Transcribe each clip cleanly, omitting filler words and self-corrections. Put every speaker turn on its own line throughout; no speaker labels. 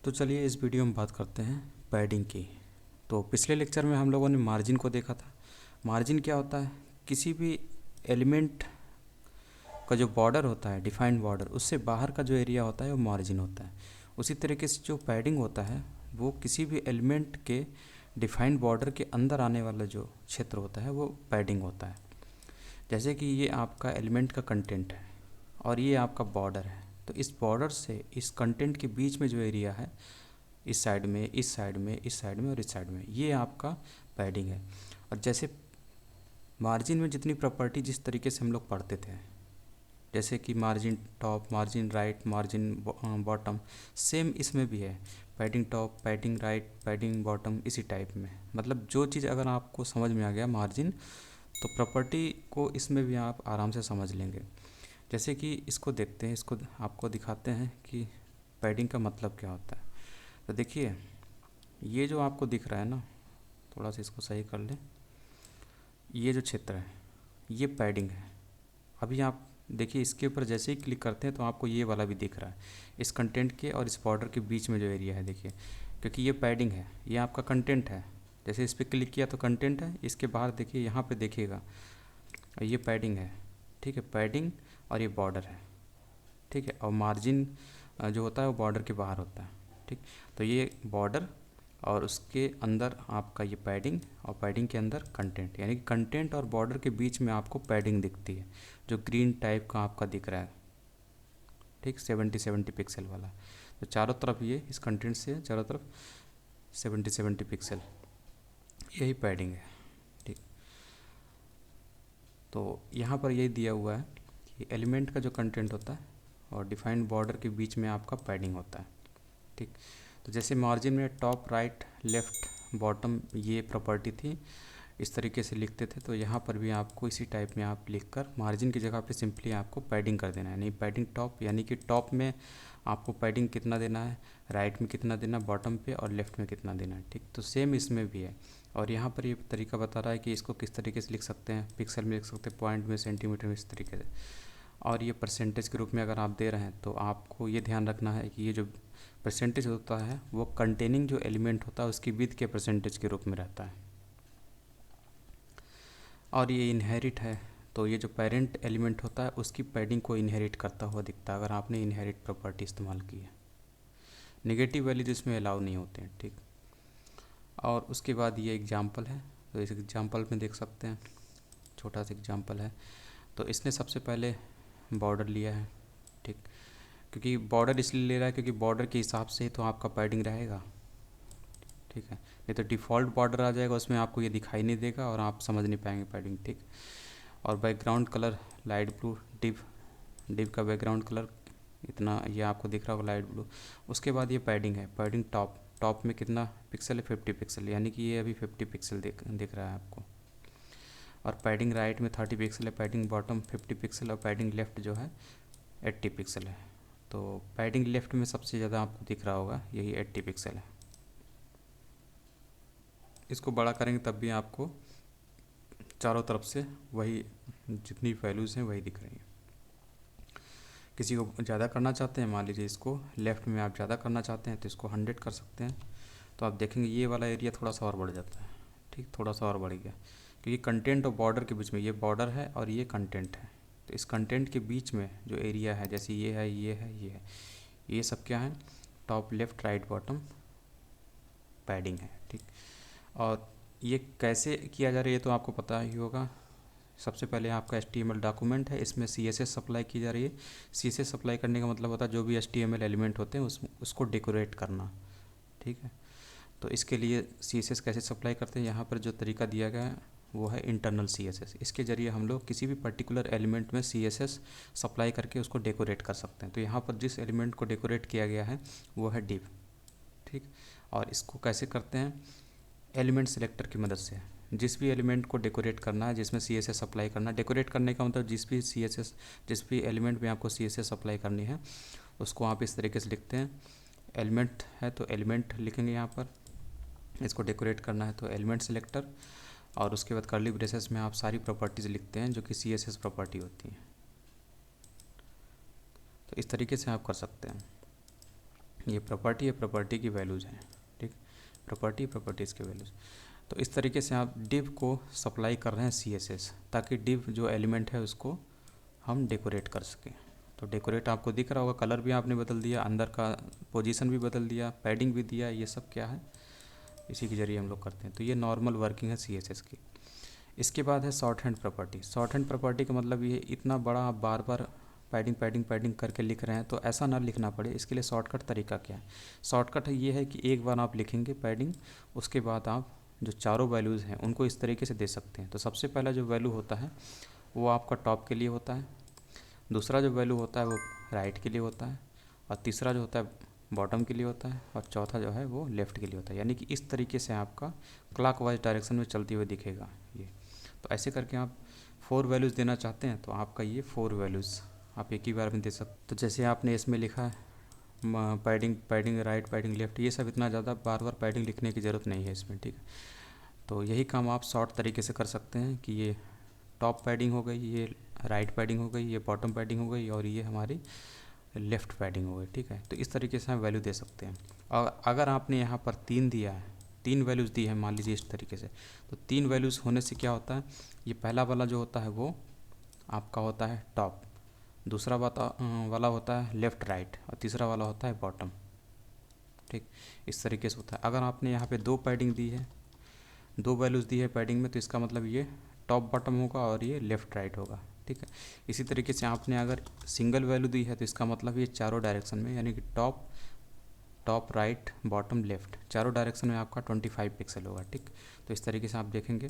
तो चलिए इस वीडियो में बात करते हैं पैडिंग की। तो पिछले लेक्चर में हम लोगों ने मार्जिन को देखा था। मार्जिन क्या होता है? किसी भी एलिमेंट का जो बॉर्डर होता है, डिफाइंड बॉर्डर, उससे बाहर का जो एरिया होता है वो मार्जिन होता है। उसी तरीके से जो पैडिंग होता है वो किसी भी एलिमेंट के डिफाइंड बॉर्डर के अंदर आने वाला जो क्षेत्र होता है वो पैडिंग होता है। जैसे कि ये आपका एलिमेंट का कंटेंट है और ये आपका बॉर्डर है, तो इस बॉर्डर से इस कंटेंट के बीच में जो एरिया है, इस साइड में, इस साइड में, इस साइड में और इस साइड में, ये आपका पैडिंग है। और जैसे मार्जिन में जितनी प्रॉपर्टी जिस तरीके से हम लोग पढ़ते थे, जैसे कि margin top, margin right, margin bottom, same इसमें भी है। Padding top, padding right, padding bottom, इसी टाइप में। मतलब जो चीज़ अगर आपको समझ में आ गया मार्जिन, तो प्रॉपर्टी को इसमें भी आप आराम से समझ लेंगे। जैसे कि इसको देखते हैं, इसको आपको दिखाते हैं कि पैडिंग का मतलब क्या होता है। तो देखिए, ये जो आपको दिख रहा है ना, थोड़ा सा इसको सही कर लें, ये जो क्षेत्र है ये पैडिंग है। अभी आप देखिए, इसके ऊपर जैसे ही क्लिक करते हैं तो आपको ये वाला भी दिख रहा है, इस कंटेंट के और इस बॉर्डर के बीच में जो एरिया है, देखिए, क्योंकि ये पैडिंग है, ये आपका कंटेंट है। जैसे इस पर क्लिक किया तो कंटेंट है, इसके बाहर देखिए, यहाँ पे देखिएगा ये पैडिंग है, ठीक है, पैडिंग और ये बॉर्डर है, ठीक है। और मार्जिन जो होता है वो बॉर्डर के बाहर होता है, ठीक। तो ये बॉर्डर और उसके अंदर आपका ये पैडिंग, और पैडिंग के अंदर कंटेंट, यानी कि कंटेंट और बॉर्डर के बीच में आपको पैडिंग दिखती है, जो ग्रीन टाइप का आपका दिख रहा है, ठीक, 70 पिक्सल वाला। तो चारों तरफ ये इस कंटेंट से चारों तरफ 70 पिक्सल, यही पैडिंग है, ठीक। तो यहाँ पर यही दिया हुआ है कि एलिमेंट का जो कंटेंट होता है और डिफाइंड बॉर्डर के बीच में आपका पैडिंग होता है, ठीक। तो जैसे मार्जिन में टॉप, राइट, लेफ़्ट, बॉटम, ये प्रॉपर्टी थी, इस तरीके से लिखते थे। तो यहाँ पर भी आपको इसी टाइप में आप लिखकर मार्जिन की जगह पे सिंपली आपको पैडिंग कर देना है। नहीं, पैडिंग टॉप, यानी कि टॉप में आपको पैडिंग कितना देना है, राइट में कितना देना, बॉटम पे और लेफ़्ट में कितना देना है, ठीक। तो सेम इसमें भी है। और यहाँ पर ये तरीका बता रहा है कि इसको किस तरीके से लिख सकते हैं, पिक्सल में लिख सकते हैं, पॉइंट में, सेंटीमीटर में, इस तरीके से। और ये परसेंटेज के रूप में अगर आप दे रहे हैं तो आपको ये ध्यान रखना है कि ये जो परसेंटेज होता है वो कंटेनिंग जो एलिमेंट होता है उसकी विड्थ के परसेंटेज के रूप में रहता है। और ये इनहेरिट है, तो ये जो पेरेंट एलिमेंट होता है उसकी पैडिंग को इनहेरिट करता हुआ दिखता है अगर आपने इनहेरिट प्रॉपर्टी इस्तेमाल की है। नेगेटिव वैल्यूज इसमें अलाउ नहीं होते हैं, ठीक। और उसके बाद ये एग्जाम्पल है, तो इस एग्जाम्पल में देख सकते हैं, छोटा सा एग्जाम्पल है। तो इसने सबसे पहले बॉर्डर लिया है, ठीक, क्योंकि बॉर्डर इसलिए ले रहा है क्योंकि बॉर्डर के हिसाब से ही तो आपका पैडिंग रहेगा, ठीक है। नहीं तो डिफ़ॉल्ट बॉर्डर आ जाएगा, उसमें आपको ये दिखाई नहीं देगा और आप समझ नहीं पाएंगे पैडिंग, ठीक। और background colour light blue, div का बैकग्राउंड कलर इतना ये आपको दिख रहा होगा, लाइट ब्लू। उसके बाद ये पैडिंग है, पैडिंग टॉप में कितना पिक्सल है, 50 पिक्सल, यानी कि ये अभी 50 पिक्सल दिख रहा है आपको। और पैडिंग राइट में 30 पिक्सल है, पैडिंग बॉटम 50 पिक्सल, और पैडिंग लेफ़्ट जो है 80 पिक्सल है। तो पैडिंग लेफ़्ट में सबसे ज़्यादा आपको दिख रहा होगा, यही 80 पिक्सल है। इसको बड़ा करेंगे तब भी आपको चारों तरफ से वही जितनी वैल्यूज़ हैं वही दिख रही हैं। किसी को ज़्यादा करना चाहते हैं, मान लीजिए इसको लेफ़्ट में आप ज़्यादा करना चाहते हैं तो इसको 100 कर सकते हैं। तो आप देखेंगे ये वाला एरिया थोड़ा सा और बढ़ जाता है, ठीक, थोड़ा सा और बढ़ गया, क्योंकि कंटेंट और बॉर्डर के बीच में, ये बॉर्डर है और ये कंटेंट है, तो इस कंटेंट के बीच में जो एरिया है, जैसे ये है, ये है, ये है, ये सब क्या है, top, left, right, bottom padding है, ठीक। और ये कैसे किया जा रहा है ये तो आपको पता ही होगा। सबसे पहले आपका HTML डॉक्यूमेंट है, इसमें CSS सप्लाई की जा रही है। CSS सप्लाई करने का मतलब होता है जो भी HTML एलिमेंट होते हैं उसको डेकोरेट करना, ठीक है। तो इसके लिए CSS कैसे सप्लाई करते हैं, यहाँ पर जो तरीका दिया गया है वो है इंटरनल CSS। इसके ज़रिए हम लोग किसी भी पर्टिकुलर एलिमेंट में CSS सप्लाई करके उसको डेकोरेट कर सकते हैं। तो यहाँ पर जिस एलिमेंट को डेकोरेट किया गया है वो है डिव, ठीक। और इसको कैसे करते हैं, एलिमेंट सेलेक्टर की मदद से। जिस भी एलिमेंट को डेकोरेट करना है, जिसमें CSS अप्लाई करना है, डेकोरेट करने का मतलब जिस भी एलिमेंट में आपको CSS अप्लाई करनी है उसको आप इस तरीके से लिखते हैं। एलिमेंट है तो एलिमेंट लिखेंगे यहाँ पर, इसको डेकोरेट करना है तो एलिमेंट सेलेक्टर, और उसके बाद कर्ली ब्रेसेस में आप सारी प्रॉपर्टीज़ लिखते हैं जो कि CSS प्रॉपर्टी होती हैं। तो इस तरीके से आप कर सकते हैं। ये प्रॉपर्टी की वैल्यूज़ हैं, ठीक। प्रॉपर्टीज़ के वैल्यूज़। तो इस तरीके से आप डिव को सप्लाई कर रहे हैं CSS, ताकि डिव जो एलिमेंट है उसको हम डेकोरेट कर सकें। तो डेकोरेट आपको दिख रहा होगा, कलर भी आपने बदल दिया, अंदर का पोजीशन भी बदल दिया, पैडिंग भी दिया, ये सब क्या है, इसी के ज़रिए हम लोग करते हैं। तो ये नॉर्मल वर्किंग है CSS की। इसके बाद है short hand property. Short hand property का मतलब ये इतना बड़ा आप बार बार पैडिंग करके लिख रहे हैं, तो ऐसा ना लिखना पड़े, इसके लिए शॉर्टकट तरीका क्या है। शॉर्टकट ये है कि एक बार आप लिखेंगे पैडिंग, उसके बाद आप जो चारों वैल्यूज़ हैं उनको इस तरीके से दे सकते हैं। तो सबसे पहला जो वैल्यू होता है वो आपका टॉप के लिए होता है, दूसरा जो वैल्यू होता है वो राइट के लिए होता है, और तीसरा जो होता है बॉटम के लिए होता है, और चौथा जो है वो लेफ़्ट के लिए होता है। यानी कि इस तरीके से आपका क्लॉकवाइज डायरेक्शन में चलते हुए दिखेगा ये। तो ऐसे करके आप 4 वैल्यूज़ देना चाहते हैं तो आपका ये 4 वैल्यूज़ आप एक ही बार में दे सकते। तो जैसे आपने इसमें लिखा है पैडिंग राइट, पैडिंग लेफ़्ट, ये सब इतना ज़्यादा बार बार पैडिंग लिखने की ज़रूरत नहीं है इसमें, ठीक है। तो यही काम आप शॉर्ट तरीके से कर सकते हैं कि ये टॉप पैडिंग हो गई, ये राइट पैडिंग हो गई, ये बॉटम पैडिंग हो गई, और ये हमारी लेफ़्ट पैडिंग हो गई, ठीक है। तो इस तरीके से हम वैल्यू दे सकते हैं। और अगर आपने यहाँ पर 3 दिया है, 3 वैल्यूज़ दी है मान लीजिए इस तरीके से, तो 3 वैल्यूज़ होने से क्या होता है, ये पहला वाला जो होता है वो आपका होता है टॉप, दूसरा वाला होता है लेफ़्ट राइट, और तीसरा वाला होता है बॉटम, ठीक। इस तरीके से होता है। अगर आपने यहाँ पे 2 पैडिंग दी है, 2 वैल्यूज़ दी है पैडिंग में, तो इसका मतलब ये टॉप बॉटम होगा और ये लेफ़्ट राइट होगा, ठीक है। इसी तरीके से आपने अगर सिंगल वैल्यू दी है तो इसका मतलब ये चारों डायरेक्शन में, यानी कि टॉप राइट बॉटम लेफ़्ट, चारों डायरेक्शन में आपका 25 पिक्सल होगा, ठीक। तो इस तरीके से आप देखेंगे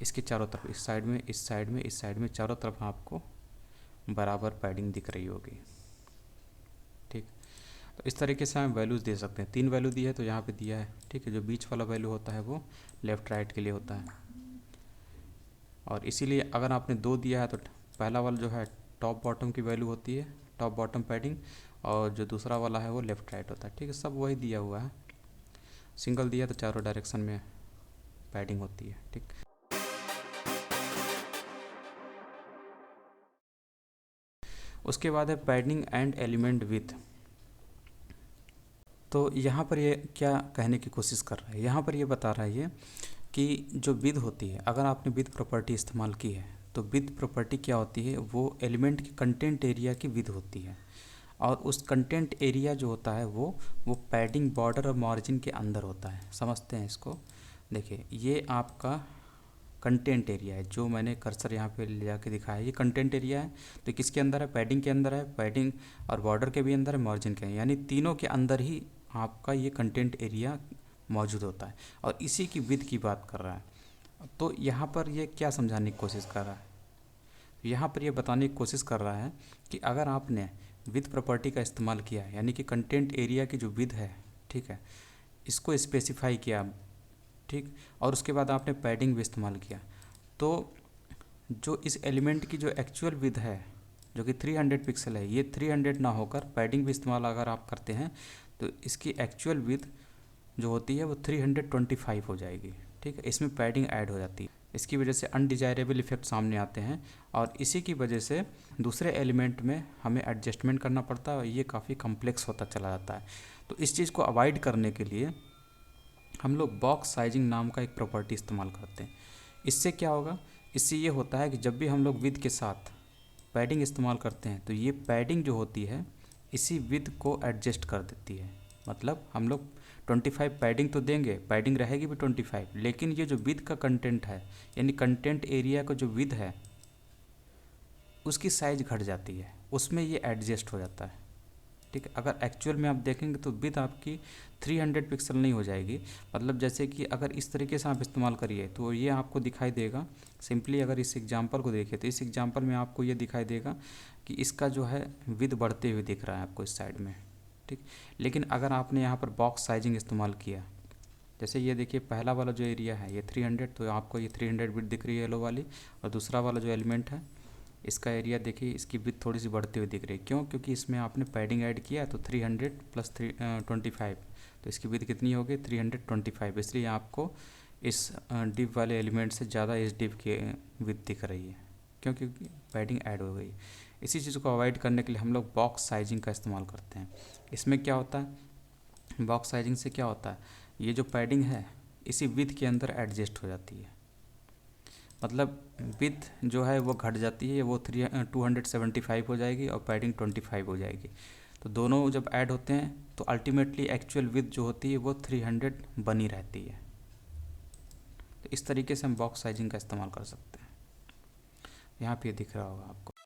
इसके चारों तरफ, इस साइड में, इस साइड में, इस साइड में, चारों तरफ आपको बराबर पैडिंग दिख रही होगी, ठीक। तो इस तरीके से हम वैल्यूज़ दे सकते हैं। 3 वैल्यू दी है तो यहाँ पे दिया है, ठीक है। जो बीच वाला वैल्यू होता है वो लेफ़्ट राइट के लिए होता है, और इसीलिए अगर आपने 2 दिया है तो पहला वाला जो है टॉप बॉटम की वैल्यू होती है, टॉप बॉटम पैडिंग, और जो दूसरा वाला है वो लेफ़्ट राइट होता है, ठीक है। सब वही दिया हुआ है। सिंगल दिया तो चारों डायरेक्शन में पैडिंग होती है, ठीक। उसके बाद है पैडिंग एंड एलिमेंट विथ। तो यहाँ पर ये क्या कहने की कोशिश कर रहा है, यहाँ पर ये बता रहा है ये कि जो विद होती है, अगर आपने विद प्रॉपर्टी इस्तेमाल की है तो विद प्रॉपर्टी क्या होती है, वो एलिमेंट की कंटेंट एरिया की विद होती है, और उस कंटेंट एरिया जो होता है वो पैडिंग बॉर्डर और मार्जिन के अंदर होता है। समझते हैं इसको। देखिए ये आपका कंटेंट एरिया है, जो मैंने कर्सर यहाँ पे ले जाके दिखाया है, ये कंटेंट एरिया है। तो किसके अंदर है, पैडिंग के अंदर है, पैडिंग और बॉर्डर के भी अंदर है, मार्जिन के, यानी तीनों के अंदर ही आपका ये कंटेंट एरिया मौजूद होता है, और इसी की विद की बात कर रहा है। तो यहाँ पर ये क्या समझाने की कोशिश कर रहा है, यहाँ पर ये बताने की कोशिश कर रहा है कि अगर आपने विद प्रॉपर्टी का इस्तेमाल किया है, यानी कि कंटेंट एरिया की जो विद है, ठीक है, इसको स्पेसिफाई किया, ठीक, और उसके बाद आपने पैडिंग भी इस्तेमाल किया, तो जो इस एलिमेंट की जो एक्चुअल विद है जो कि 300 पिक्सल है, ये 300 ना होकर पैडिंग भी इस्तेमाल अगर आप करते हैं तो इसकी एक्चुअल विद जो होती है वो 325 हो जाएगी, ठीक है। इसमें पैडिंग ऐड हो जाती है, इसकी वजह से अनडिजायरेबल इफेक्ट सामने आते हैं, और इसी की वजह से दूसरे एलिमेंट में हमें एडजस्टमेंट करना पड़ता है, और ये काफ़ी कॉम्प्लेक्स होता चला जाता है। तो इस चीज़ को अवॉइड करने के लिए हम लोग बॉक्स साइजिंग नाम का एक प्रॉपर्टी इस्तेमाल करते हैं। इससे क्या होगा, इससे ये होता है कि जब भी हम लोग विद के साथ पैडिंग इस्तेमाल करते हैं तो ये पैडिंग जो होती है इसी विद को एडजस्ट कर देती है। मतलब हम लोग 25 पैडिंग तो देंगे, पैडिंग रहेगी भी 25, लेकिन ये जो विद का कंटेंट है, यानी कंटेंट एरिया का जो विद है उसकी साइज़ घट जाती है, उसमें ये एडजस्ट हो जाता है, ठीक है। अगर एक्चुअल में आप देखेंगे तो विद आपकी 300 पिक्सल नहीं हो जाएगी। मतलब जैसे कि अगर इस तरीके से आप इस्तेमाल करिए तो ये आपको दिखाई देगा। सिंपली अगर इस एग्जांपल को देखिए तो इस एग्जांपल में आपको ये दिखाई देगा कि इसका जो है विद बढ़ते हुए दिख रहा है आपको इस साइड में, ठीक। लेकिन अगर आपने यहाँ पर बॉक्स साइजिंग इस्तेमाल किया, जैसे ये देखिए पहला वाला जो एरिया है ये 300, तो आपको ये 300 विद दिख रही है येलो वाली, और दूसरा वाला जो एलिमेंट है इसका एरिया देखिए इसकी विड्थ थोड़ी सी बढ़ती हुई दिख रही है। क्यों, क्योंकि इसमें आपने पैडिंग ऐड किया तो 300 प्लस 25, तो इसकी विड्थ कितनी होगी 325, इसलिए आपको इस डिव वाले एलिमेंट से ज़्यादा इस डिव की विड्थ दिख रही है, क्योंकि पैडिंग ऐड हो गई। इसी चीज़ को अवॉइड करने के लिए हम लोग बॉक्स साइजिंग का इस्तेमाल करते हैं। इसमें क्या होता है, बॉक्स साइजिंग से क्या होता है, ये जो पैडिंग है इसी विथ के अंदर एडजस्ट हो जाती है, मतलब विथ जो है वो घट जाती है, वो 275 हो जाएगी और पैडिंग 25 हो जाएगी। तो दोनों जब ऐड होते हैं तो अल्टीमेटली एक्चुअल विथ जो होती है वो 300 बनी रहती है। तो इस तरीके से हम बॉक्स साइजिंग का इस्तेमाल कर सकते हैं। यहाँ पे दिख रहा होगा आपको।